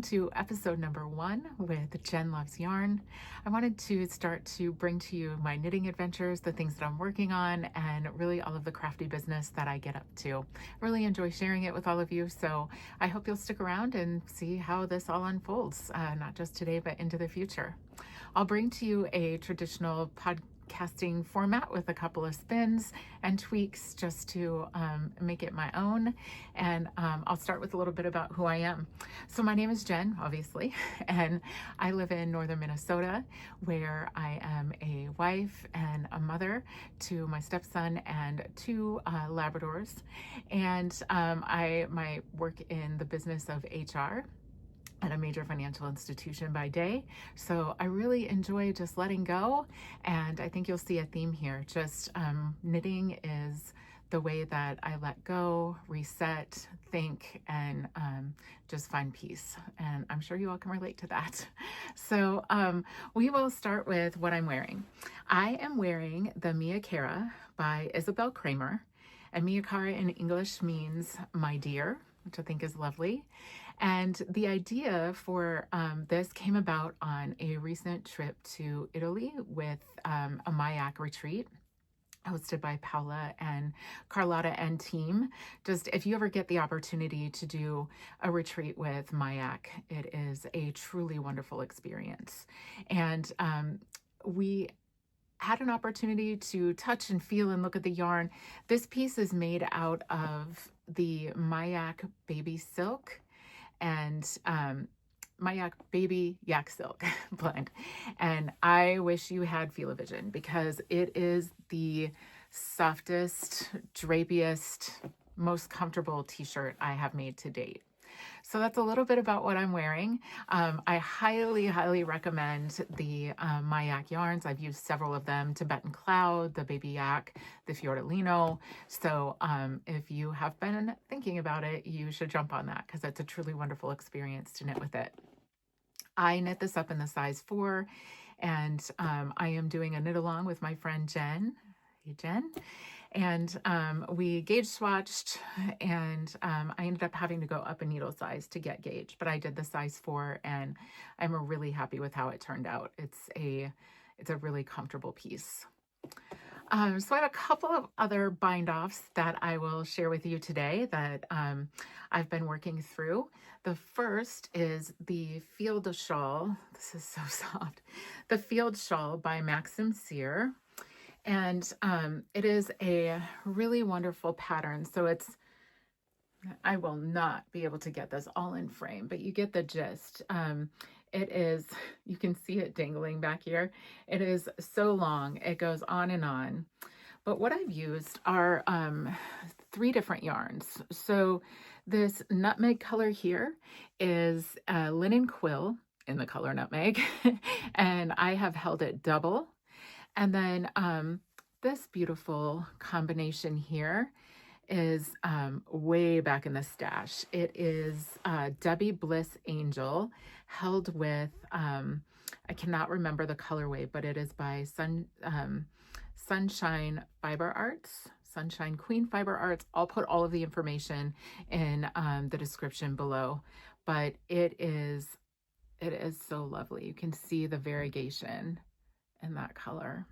Welcome to episode number 1 with Jen Loves Yarn. I wanted to start to bring to you my knitting adventures, the things that I'm working on, and really all of the crafty business that I get up to. Really enjoy sharing it with all of you, so I hope you'll stick around and see how this all unfolds, not just today, but into the future. I'll bring to you a traditional podcasting format with a couple of spins and tweaks just to make it my own. And I'll start with a little bit about who I am. So my name is Jen, obviously, and I live in northern Minnesota, where I am a wife and a mother to my stepson and 2 Labradors. And my work in the business of HR at a major financial institution by day. So I really enjoy just letting go. And I think you'll see a theme here. Just knitting is the way that I let go, reset, think, and just find peace. And I'm sure you all can relate to that. So we will start with what I'm wearing. I am wearing the Mia Cara by Isabel Kramer. And Mia Cara in English means my dear, which I think is lovely. And the idea for this came about on a recent trip to Italy with a Mayak retreat hosted by Paula and Carlotta and team. Just if you ever get the opportunity to do a retreat with Mayak, it is a truly wonderful experience. And we had an opportunity to touch and feel and look at the yarn. This piece is made out of the Mayak baby silk and Mayak baby yak silk blend. And I wish you had Feel-O-Vision because it is the softest, drapiest, most comfortable t-shirt I have made to date. So that's a little bit about what I'm wearing. I highly recommend the Mayak yarns. I've used several of them, Tibetan Cloud, the Baby Yak, the Fiordalino. So if you have been thinking about it, you should jump on that because it's a truly wonderful experience to knit with it. I knit this up in the size 4, and I am doing a knit along with my friend Jen. Hey, Jen. And we gauge swatched, and I ended up having to go up a needle size to get gauge, but I did the size 4, and I'm really happy with how it turned out. It's a really comfortable piece. So I have a couple of other bind-offs that I will share with you today that I've been working through. The first is the Field Shawl. This is so soft. The Field Shawl by Maxim Cyr. And it is a really wonderful pattern. So I will not be able to get this all in frame, but you get the gist. It is, you can see it dangling back here. It is so long, it goes on and on. But what I've used are 3 different yarns. So this nutmeg color here is a linen quill in the color nutmeg, and I have held it double. And then this beautiful combination here is way back in the stash. It is Debbie Bliss Angel, held with, I cannot remember the colorway, but it is by Sunshine Fiber Arts, Sunshine Queen Fiber Arts. I'll put all of the information in the description below, but it is so lovely. You can see the variegation in that color.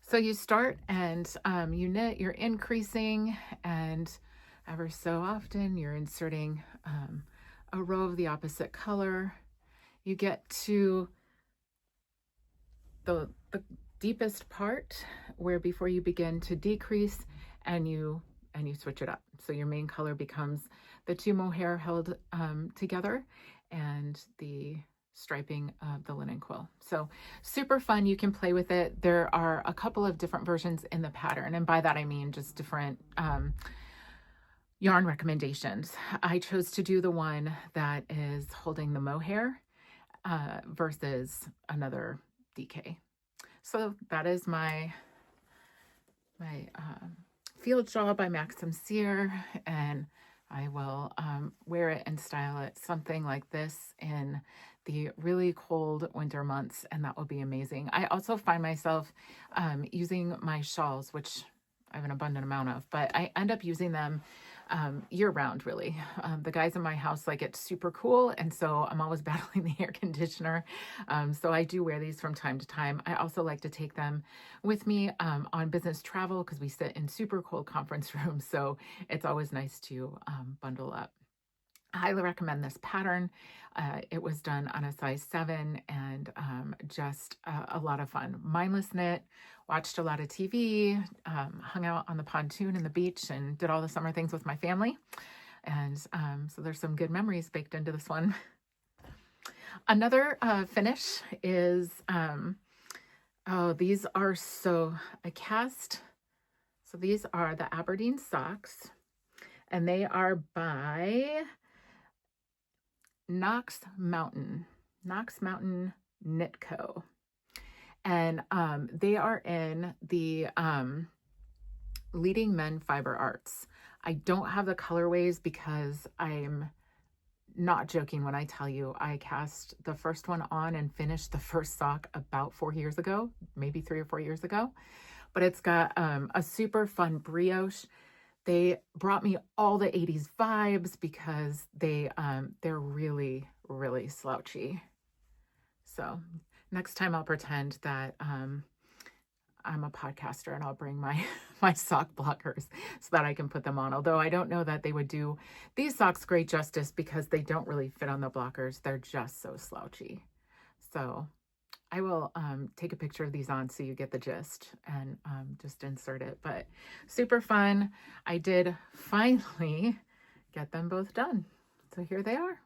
So you start and you knit, you're increasing, and ever so often you're inserting a row of the opposite color. You get to the deepest part where before you begin to decrease, and you switch it up. So your main color becomes the 2 mohair held together and the striping of the linen quill. So super fun. You can play with it. There are a couple of different versions in the pattern, and by that I mean just different yarn recommendations. I chose to do the one that is holding the mohair versus another DK. So that is my Field Shawl by Maxim Cyr, and I will wear it and style it something like this in the really cold winter months, and that will be amazing. I also find myself using my shawls, which have an abundant amount of, but I end up using them year round, really. The guys in my house like it super cool, and so I'm always battling the air conditioner. So I do wear these from time to time. I also like to take them with me on business travel because we sit in super cold conference rooms, so it's always nice to bundle up. I highly recommend this pattern. It was done on a size 7 and just a lot of fun. Mindless knit, watched a lot of TV, hung out on the pontoon and the beach, and did all the summer things with my family. And so there's some good memories baked into this one. Another finish is, oh, these are I cast, so these are the Aberdeen socks, and they are by Knox Mountain Knit Co. And they are in the Leading Men Fiber Arts. I don't have the colorways because I'm not joking when I tell you I cast the first one on and finished the first sock about 4 years ago, maybe 3 or 4 years ago. But it's got a super fun brioche. They brought me all the 80s vibes because they're really, really slouchy. So next time I'll pretend that I'm a podcaster and I'll bring my sock blockers so that I can put them on. Although I don't know that they would do these socks great justice because they don't really fit on the blockers. They're just so slouchy. So I will take a picture of these on so you get the gist and just insert it. But super fun. I did finally get them both done. So here they are.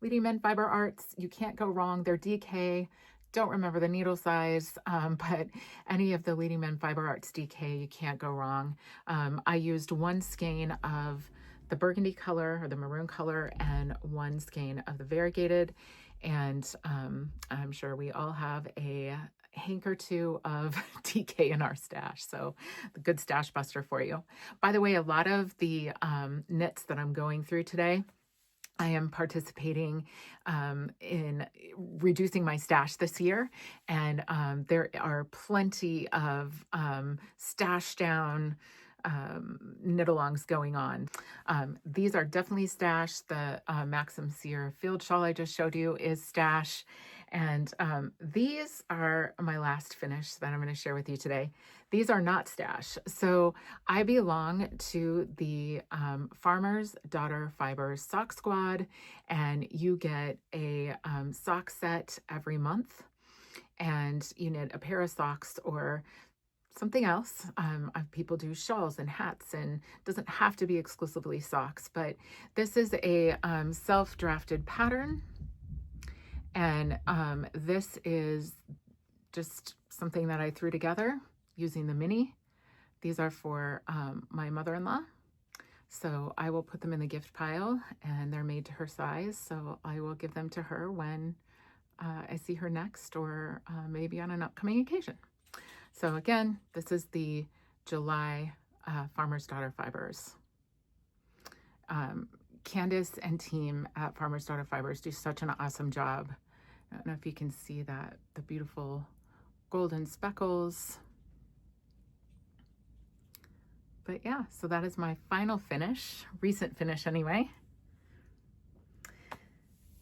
Leading Men Fiber Arts. You can't go wrong. They're DK. Don't remember the needle size, but any of the Leading Men Fiber Arts DK, you can't go wrong. I used one skein of the burgundy color or the maroon color and one skein of the variegated. And I'm sure we all have a hank or two of DK in our stash. So the good stash buster for you. By the way, a lot of the knits that I'm going through today, I am participating in reducing my stash this year. And there are plenty of stash down knit-alongs going on. These are definitely stash. The Maxim Sear field shawl I just showed you is stash. And these are my last finish that I'm going to share with you today. These are not stash. So I belong to the Farmer's Daughter Fibers Sock Squad, and you get a sock set every month, and you knit a pair of socks or something else. People do shawls and hats, and it doesn't have to be exclusively socks, but this is a self-drafted pattern. And this is just something that I threw together using the mini. These are for my mother-in-law. So I will put them in the gift pile, and they're made to her size. So I will give them to her when I see her next, or maybe on an upcoming occasion. So again, this is the July Farmer's Daughter Fibers. Candace and team at Farmer's Daughter Fibers do such an awesome job. I don't know if you can see that, the beautiful golden speckles. But yeah, so that is my final finish, recent finish anyway.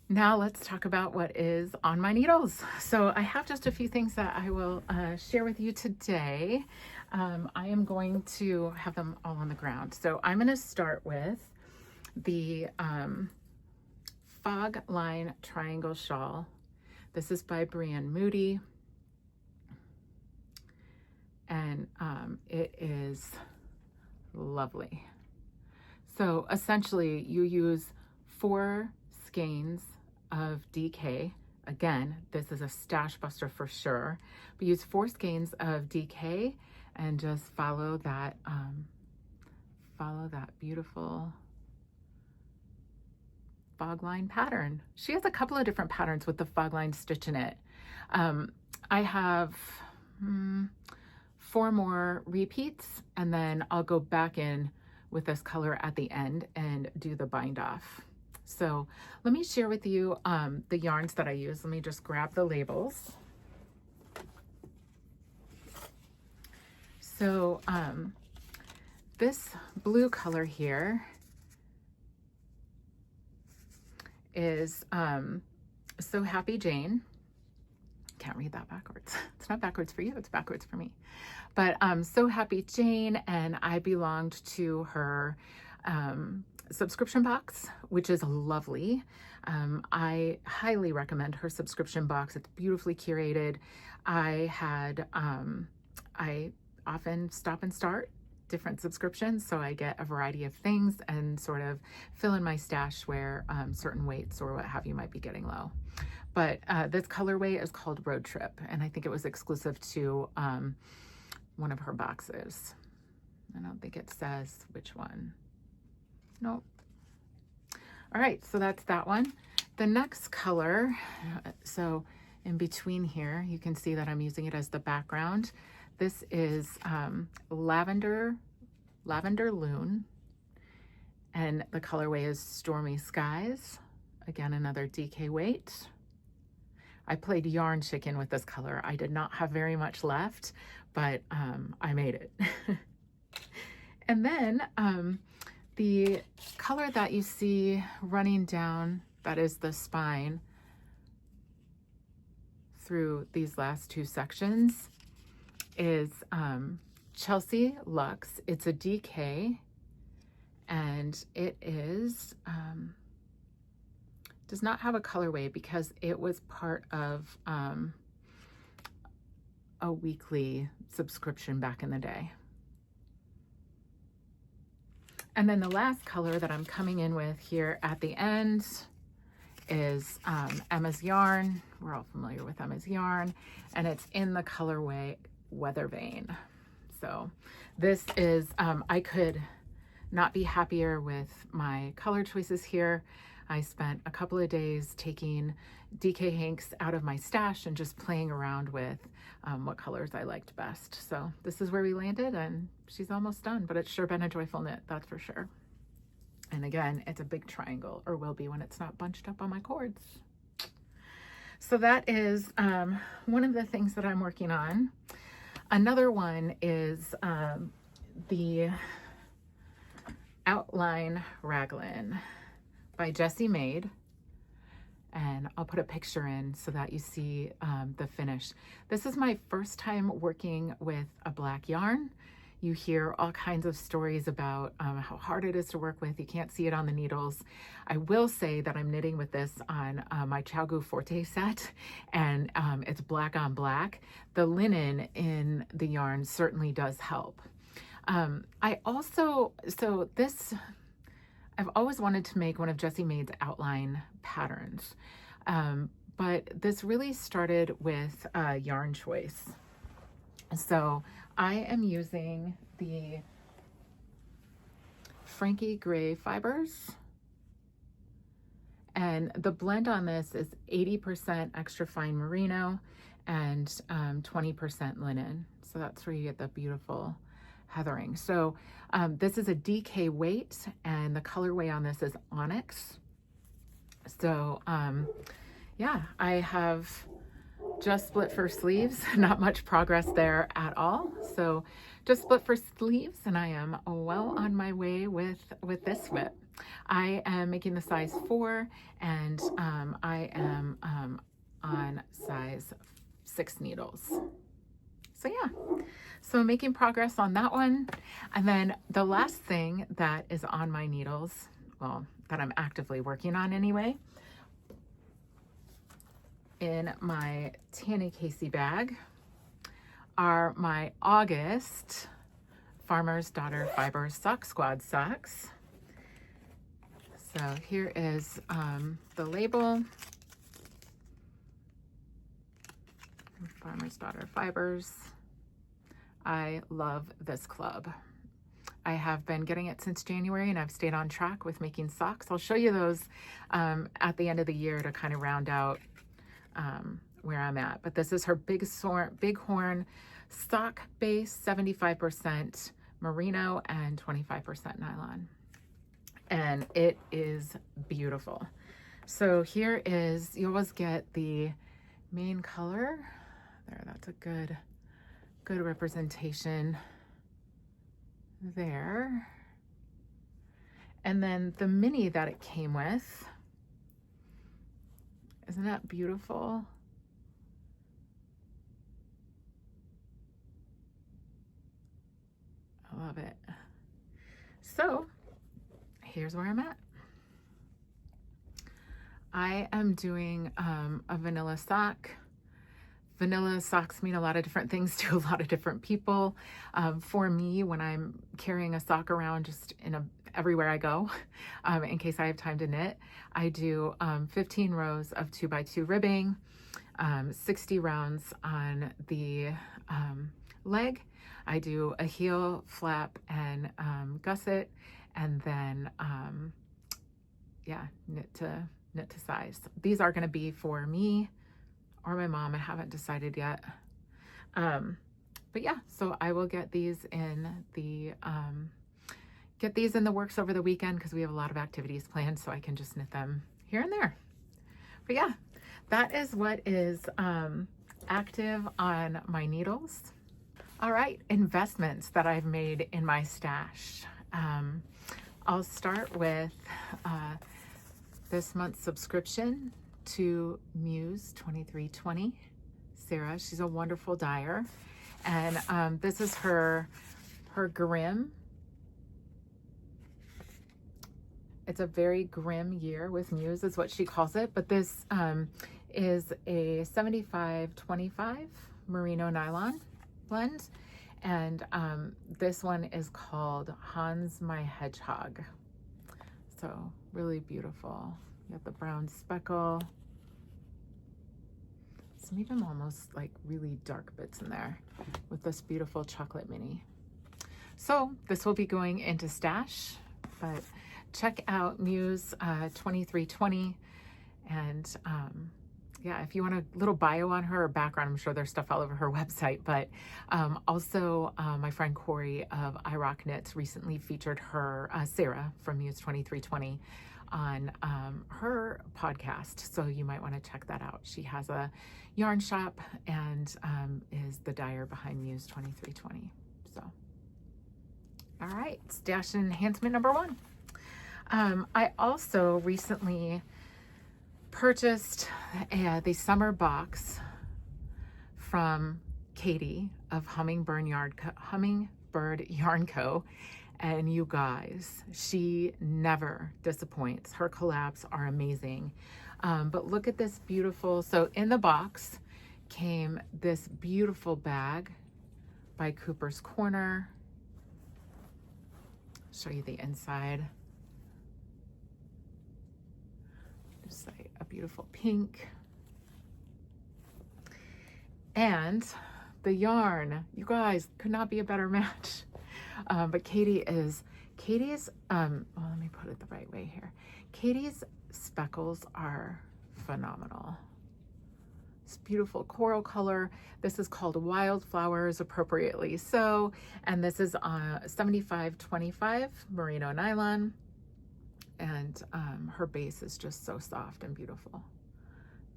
Now let's talk about what is on my needles. So I have just a few things that I will share with you today. I am going to have them all on the ground. So I'm going to start with the Fog Line Triangle Shawl. This is by Brienne Moody. And it is lovely. So essentially you use 4 skeins of DK. Again, this is a stash buster for sure, but use 4 skeins of DK and just follow that beautiful fog line pattern. She has a couple of different patterns with the fog line stitch in it. I have 4 more repeats, and then I'll go back in with this color at the end and do the bind off. So let me share with you the yarns that I use. Let me just grab the labels. So this blue color here is So Happy Jane. Can't read that backwards. It's not backwards for you, it's backwards for me. But So Happy Jane, and I belonged to her subscription box, which is lovely. I highly recommend her subscription box. It's beautifully curated. I often stop and start different subscriptions, so I get a variety of things and sort of fill in my stash where certain weights or what have you might be getting low. But this colorway is called Road Trip, and I think it was exclusive to one of her boxes. I don't think it says which one. Nope. All right, so that's that one. The next color, so in between here, you can see that I'm using it as the background. This is Lavender Loon, and the colorway is Stormy Skies. Again, another DK weight. I played yarn chicken with this color. I did not have very much left, but I made it. And then the color that you see running down, that is the spine through these last two sections, is Chelsea Luxe. It's a DK, and it is does not have a colorway because it was part of a weekly subscription back in the day. And then the last color that I'm coming in with here at the end is Emma's Yarn. We're all familiar with Emma's Yarn, and it's in the colorway Weather Vane. So this is, I could not be happier with my color choices here. I spent a couple of days taking DK hanks out of my stash and just playing around with what colors I liked best. So this is where we landed, and she's almost done, but it's sure been a joyful knit, that's for sure. And again, it's a big triangle, or will be when it's not bunched up on my cords. So that is one of the things that I'm working on. Another one is the Outline Raglan by Jessie Maid, and I'll put a picture in so that you see the finish. This is my first time working with a black yarn. You hear all kinds of stories about how hard it is to work with. You can't see it on the needles. I will say that I'm knitting with this on my Chiaogu Forte set, and it's black on black. The linen in the yarn certainly does help. I've always wanted to make one of Jessie Maid's outline patterns, but this really started with yarn choice. So I am using the Frankie Gray fibers, and the blend on this is 80% extra fine merino and 20% linen. So that's where you get the beautiful heathering. So this is a DK weight, and the colorway on this is Onyx. So yeah, I have just split for sleeves, not much progress there at all. So just split for sleeves, and I am well on my way with this WIP. I am making the size 4, and I am on size 6 needles. So yeah, so I'm making progress on that one. And then the last thing that is on my needles, well, that I'm actively working on anyway, in my Tanny Casey bag are my August Farmer's Daughter Fiber Sock Squad socks. So here is the label. Farmer's Daughter Fibers. I love this club. I have been getting it since January, and I've stayed on track with making socks. I'll show you those at the end of the year to kind of round out where I'm at. But this is her Bighorn sock base, 75% merino and 25% nylon. And it is beautiful. So here is, you always get the main color. There, that's a good representation. there. And then the mini that it came with, isn't that beautiful? I love it. So here's where I'm at. I am doing a vanilla sock. Vanilla socks mean a lot of different things to a lot of different people. For me, when I'm carrying a sock around just everywhere I go, in case I have time to knit, I do 15 rows of 2x2 ribbing, 60 rounds on the leg. I do a heel, flap, and gusset, and then yeah, knit to size. These are going to be for me or my mom. I haven't decided yet. But yeah, so I will get these in the works over the weekend because we have a lot of activities planned, so I can just knit them here and there. But yeah, that is what is active on my needles. All right, investments that I've made in my stash. I'll start with this month's subscription to Muse 2320. Sarah, she's a wonderful dyer. And this is her grim. It's a very grim year with Muse is what she calls it. But this is a 75-25 merino nylon blend. And this one is called Hans My Hedgehog. So really beautiful. You got the brown speckle. Some even almost like really dark bits in there with this beautiful chocolate mini. So this will be going into stash, but check out Muse 2320. And yeah, if you want a little bio on her or background, I'm sure there's stuff all over her website, but also my friend Corey of I Rock Knits recently featured her, Sarah from Muse 2320 on her podcast. So you might want to check that out. She has a yarn shop and is the dyer behind Muse 2320. So, all right, stash enhancement number 1. I also recently purchased the summer box from Katie of Hummingbird Yarn Co. And you guys, she never disappoints. Her collabs are amazing. But look at this beautiful, so in the box came this beautiful bag by Cooper's Corner. Show you the inside. Just like a beautiful pink. And the yarn, you guys, could not be a better match. But Katie's, well, let me put it the right way here. Katie's speckles are phenomenal. It's beautiful coral color. This is called Wildflowers, appropriately so. And this is 75-25 merino nylon. And her base is just so soft and beautiful.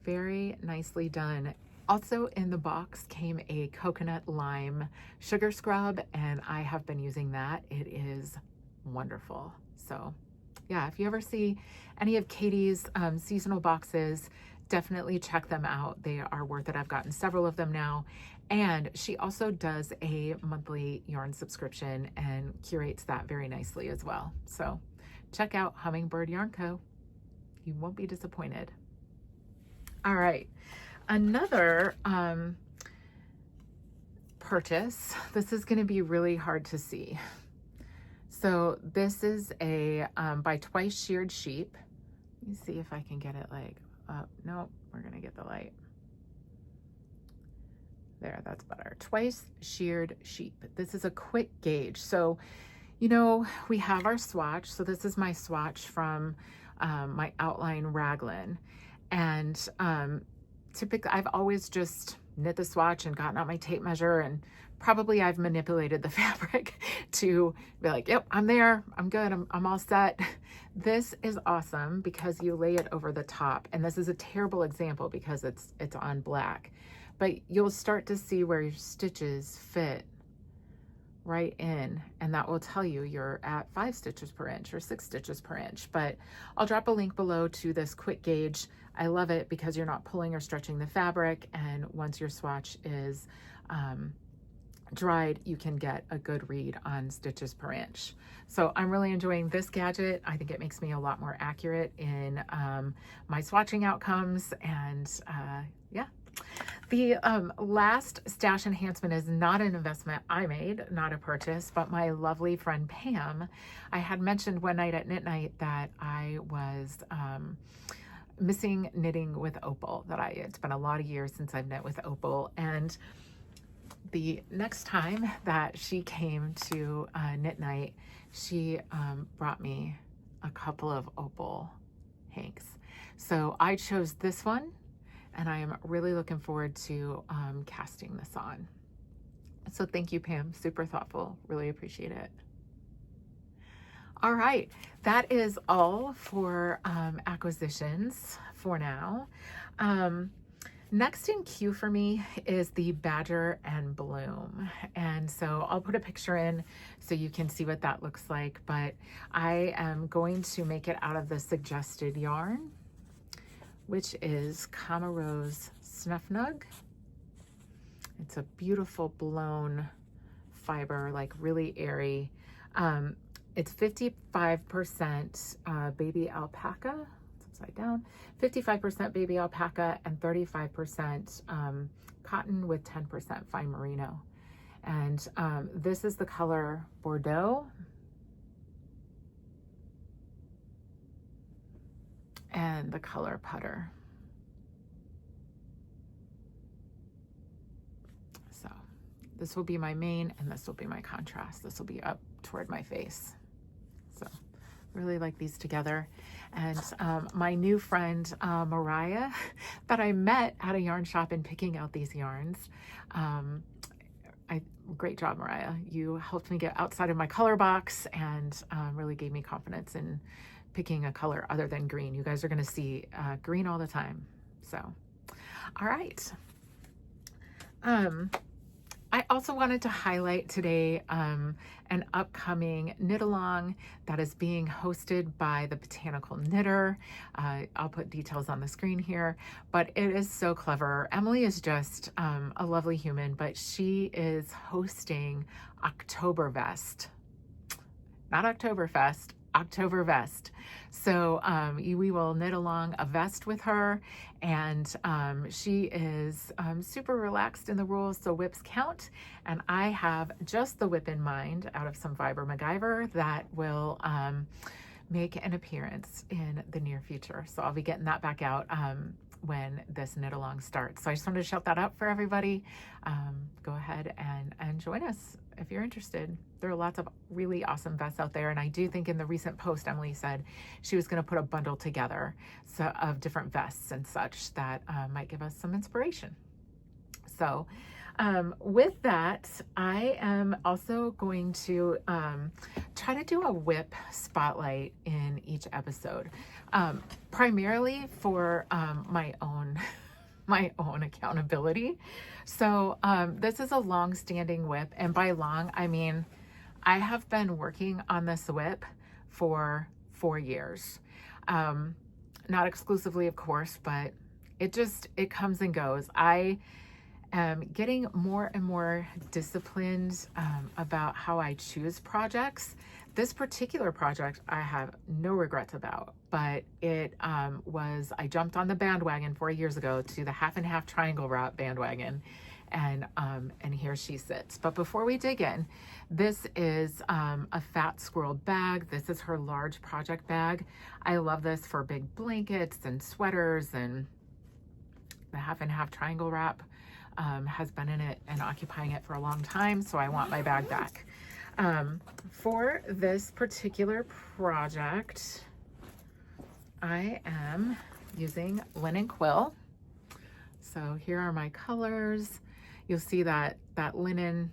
Very nicely done. Also in the box came a coconut lime sugar scrub, and I have been using that. It is wonderful. So yeah, if you ever see any of Katie's seasonal boxes, definitely check them out. They are worth it. I've gotten several of them now. And she also does a monthly yarn subscription and curates that very nicely as well. So check out Hummingbird Yarn Co. You won't be disappointed. All right. Another purchase, this is going to be really hard to see. So this is a by Twice Sheared Sheep. Let me see if I can get it like up. Nope, we're going to get the light. There, that's better. Twice Sheared Sheep. This is a quick gauge. So, you know, we have our swatch. So this is my swatch from my outline raglan. And typically, I've always just knit the swatch and gotten out my tape measure, and probably I've manipulated the fabric to be like, yep, I'm there, I'm good, I'm all set. This is awesome because you lay it over the top, and this is a terrible example because it's on black, but you'll start to see where your stitches fit right in, and that will tell you you're at 5 stitches per inch or 6 stitches per inch. But I'll drop a link below to this quick gauge. I love it because you're not pulling or stretching the fabric, and once your swatch is dried, you can get a good read on stitches per inch. So I'm really enjoying this gadget. I think it makes me a lot more accurate in my swatching outcomes, and yeah. The last stash enhancement is not an investment I made, not a purchase, but my lovely friend Pam. I had mentioned one night at knit night that I was missing knitting with Opal. It's been a lot of years since I've knit with Opal, and the next time that she came to knit night, she brought me a couple of Opal hanks. So I chose this one, and I am really looking forward to casting this on. So thank you, Pam. Super thoughtful. Really appreciate it. All right, that is all for acquisitions for now. Next in queue for me is the Badger and Bloom. And so I'll put a picture in so you can see what that looks like, but I am going to make it out of the suggested yarn, which is Camarose Snuff Nug. It's a beautiful blown fiber, like really airy. It's 55% baby alpaca, it's upside down, 55% baby alpaca and 35% cotton with 10% fine merino. And this is the color Bordeaux. And the color Putter. So this will be my main, and this will be my contrast. This will be up toward my face. So really like these together. And my new friend Mariah, that I met at a yarn shop in picking out these yarns. Great job, Mariah. You helped me get outside of my color box and really gave me confidence in picking a color other than green. You guys are going to see green all the time. So, all right. I also wanted to highlight today an upcoming knit along that is being hosted by the Botanical Knitter. I'll put details on the screen here, but it is so clever. Emily is just a lovely human, but she is hosting Oktoberfest, not Oktoberfest, Oktoberfest. So we will knit along a vest with her, and she is super relaxed in the rules, so WIPs count. And I have just the WIP in mind out of some Fiber MacGyver that will make an appearance in the near future. So I'll be getting that back out when this knit along starts. So I just wanted to shout that out for everybody. Go ahead and join us if you're interested. There are lots of really awesome vests out there, and I do think in the recent post Emily said she was going to put a bundle together of different vests and such that might give us some inspiration. So with that, I am also going to try to do a WIP spotlight in each episode, primarily for my own accountability. So this is a long-standing WIP, and by long I mean I have been working on this WIP for 4 years. Not exclusively, of course, but it comes and goes. I am getting more and more disciplined about how I choose projects. This particular project I have no regrets about, but it I jumped on the bandwagon 4 years ago to the half and half triangle wrap bandwagon, and here she sits. But before we dig in, this is a Fat Squirrel bag. This is her large project bag. I love this for big blankets and sweaters, and the half and half triangle wrap has been in it and occupying it for a long time, so I want my bag back. For this particular project, I am using linen quill. So here are my colors. You'll see that linen,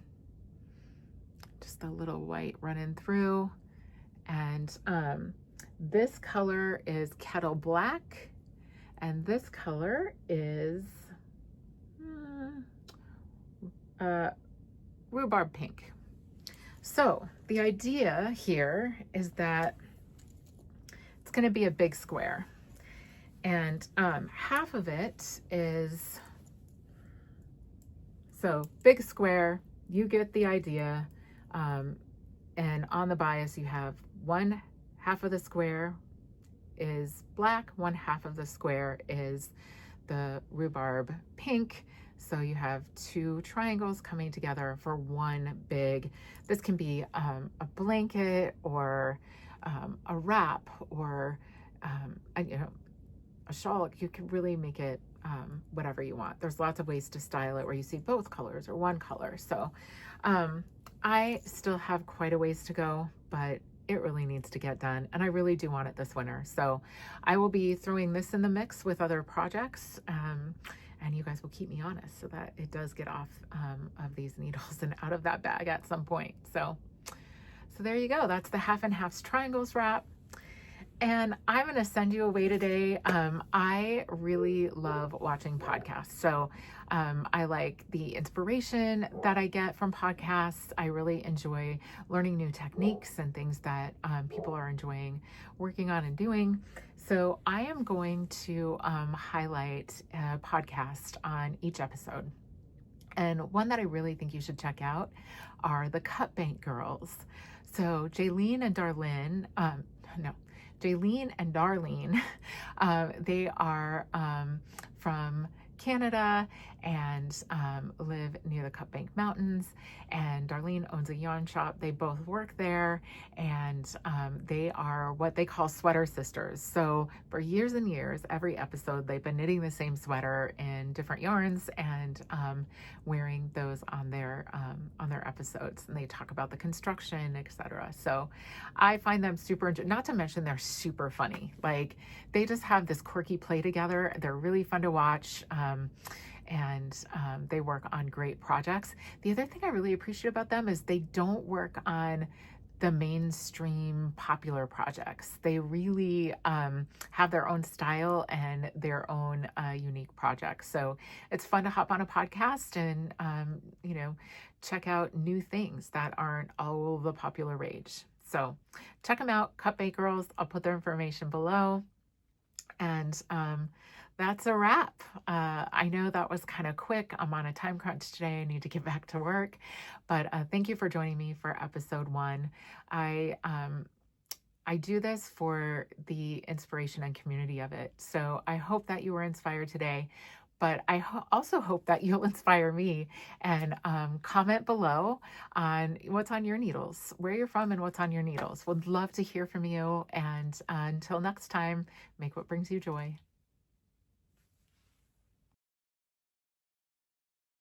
just a little white running through. And this color is Kettle Black, and this color is Rhubarb Pink. So the idea here is that it's going to be a big square, and half of it is, so big square, you get the idea. And on the bias, you have one half of the square is black, one half of the square is the rhubarb pink. So you have two triangles coming together for one big, this can be a blanket or a wrap or a shawl. You can really make it whatever you want. There's lots of ways to style it where you see both colors or one color. So I still have quite a ways to go, but it really needs to get done. And I really do want it this winter. So I will be throwing this in the mix with other projects. And you guys will keep me honest so that it does get off of these needles and out of that bag at some point. So there you go. That's the half and halves triangles wrap. And I'm going to send you away today. I really love watching podcasts. So I like the inspiration that I get from podcasts. I really enjoy learning new techniques and things that people are enjoying working on and doing. So I am going to highlight a podcast on each episode. And one that I really think you should check out are the Cut Bank Girls. So Jaylene and Darlene, they are from Canada and live near the Cut Bank Mountains. And Darlene owns a yarn shop. They both work there, and they are what they call sweater sisters. So for years and years, every episode, they've been knitting the same sweater in different yarns and wearing those on their episodes. And they talk about the construction, etc. So I find them super, not to mention they're super funny. Like, they just have this quirky play together. They're really fun to watch. And they work on great projects. The other thing I really appreciate about them is they don't work on the mainstream popular projects. They really have their own style and their own unique projects. So it's fun to hop on a podcast and, check out new things that aren't all the popular rage. So check them out, Cut Bank Girls. I'll put their information below. And that's a wrap. I know that was kind of quick. I'm on a time crunch today. I need to get back to work. But thank you for joining me for episode 1. I do this for the inspiration and community of it. So I hope that you were inspired today. But I also hope that you'll inspire me, and comment below on what's on your needles, where you're from and what's on your needles. Would love to hear from you. And until next time, make what brings you joy.